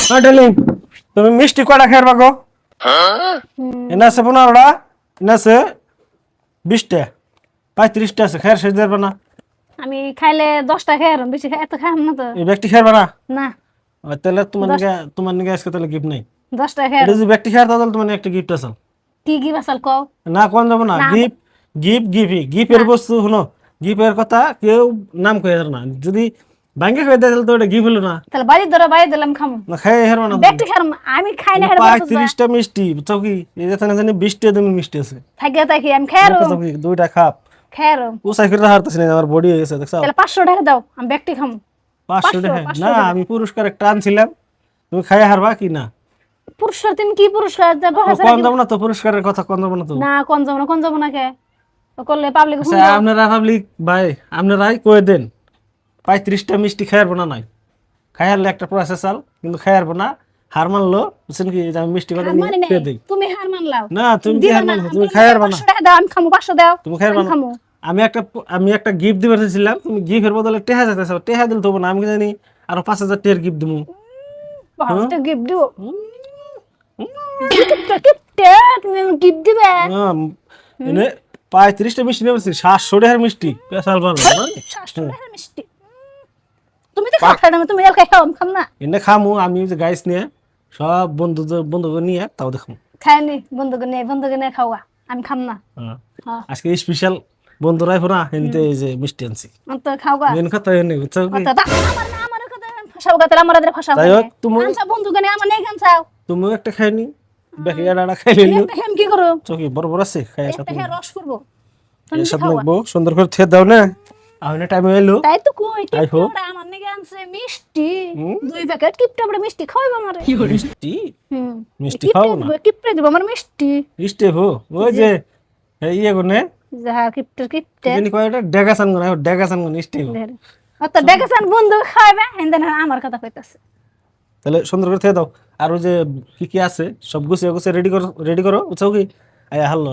Darling তুমি মিষ্টি কয়টা খেয়ে পাগো? এনে আছে 15টা, এনে আছে 20টা, 35টা আছে, খেয়ার শেষ দেবে না। আমি খাইলে 10টা খাই আর বেশি খাই এত খাম না তো। এই ব্যক্তি খেয়ার না? না তাহলে তোমার নিকে আজকে তাহলে গিফট নাই। 10টা খাই এটা যদি ব্যক্তি খেয়ার তাহলে তোমার একটা গিফট আছে। কি কি বাসাল কও না কোন যাবো না, না। গিফট গিফট গিফটের বস্তু শুনো, গিফটের কথা কেউ নাম কয়ে না, যদি ভাঙ্গে কয়ে দেয় তাহলে তো এটা গিফট হলো না। তাহলে বাড়ি ধরে বাড়ি দিলাম খামু না খাই হেরবা না। ব্যক্তি খাম আমি খাই না হেরে 35টা মিষ্টি বুঝছো কি, এই যে জানি 20টা তুমি মিষ্টি আছে। থাকে তাকি আমি খাই আর বুঝছো কি, দুইটা খাপ খাই আর উসাই করে হারতেছি না, আমার বডি হয়ে গেছে দেখছো। তাহলে 500 টাকা দাও আমি ব্যক্তি খামু 500 টাকা 500 না, টাকা। আমি পুরস্কার একটা আনছিলাম, তুমি খাই হারবা কি না? পুরস্কার তুমি কি পুরস্কার দেবো কোন যাবো না তো, পুরস্কারের কথা কোন যাবো না তো। না কোন যাব না কে করলে পাবলিক আচ্ছা আপনারা পাবলিক ভাই, আপনারাই কয়ে দেন 35টা মিষ্টি খাই হারবো না নাই, খাই হারলে একটা প্রসেস চাল, কিন্তু খাই হারবো না। হার মানলো বুঝছেন কি, যে আমি মিষ্টি কথা নিয়ে খেয়ে দিই। তুমি হার মানলাও না তুমি কি দিবা হার না, মানছো, তুমি আমি খাই হারবা না। 500 টাকা দাও আমি খামু 500 দাও তুমি খাই হারবা আমি না। খামু আমি একটা গিফট দিবার চাইছিলাম, তুমি গিফটের বদলে টেহা যাইতেছো, টেহা দিলে তো হবো না, আমি কি জানি আরো 5,000 টেহার গিফট দিমু। তো গিফট দিও গিফট তুমি গিফট দিবে এনে 35টা মিষ্টি নেবেছি, 700 টাকার মিষ্টি পেশাল পারবো না। 500 টাকা মিষ্টি তুমি তো খাও না তুমি এলকা খাও আমি খাম না এনে খামু আমি যে গাইস নিয়ে সব বন্ধু নিয়ে তাও দেখুন। খাইনি বন্ধুকে নিয়ে খাওয়া আমি খাম না হ্যাঁ আজকে স্পেশাল বন্ধুরাই পুরা এনতে এই যে মিষ্টি আনছি, তো খাওয়া মেন কথা এনে বুঝছো কি। আমার না আমার কথা ফাঁসাও কথা আমার আদরে ফাঁসাও যাই হোক তুমি আনছা বন্ধুকে নিয়ে আমার নেই খানছাও তুমিও একটা খাইনি, বাকি এডাটা খাই নিলো একটা খাম কি করো চকি বড় বড় আছে, খাই একটা সাথে খেয়ে রস করবো এর সাথে নেবো সুন্দর করে ছেদ দাও না। আহনে টাইম এলো তাই তো কই আই হোপ টিপটা আমার নেই আনছে মিষ্টি 2 প্যাকেট টিপটা বড় মিষ্টি খাওয়াইবো আমারে মিষ্টি হুম মিষ্টি খাও না, কিপটে দিব আমার মিষ্টি মিষ্টি হো ওই যে এই ইয়ে গুনে যাহা কিপটে জানি কয়টা ডেগাসান গুনে, ডেগাসান গুনে মিষ্টি হো। অত দেখেছেন বন্ধু খাইবে হেন্দেন আমার কথা কইতাছে তাহলে সুন্দর করে থেকে দাও, আর ওই যে কি কি আছে সব গুছিয়ে গুছিয়ে রেডি করো বুঝছো কি, আয়া হাল্লো।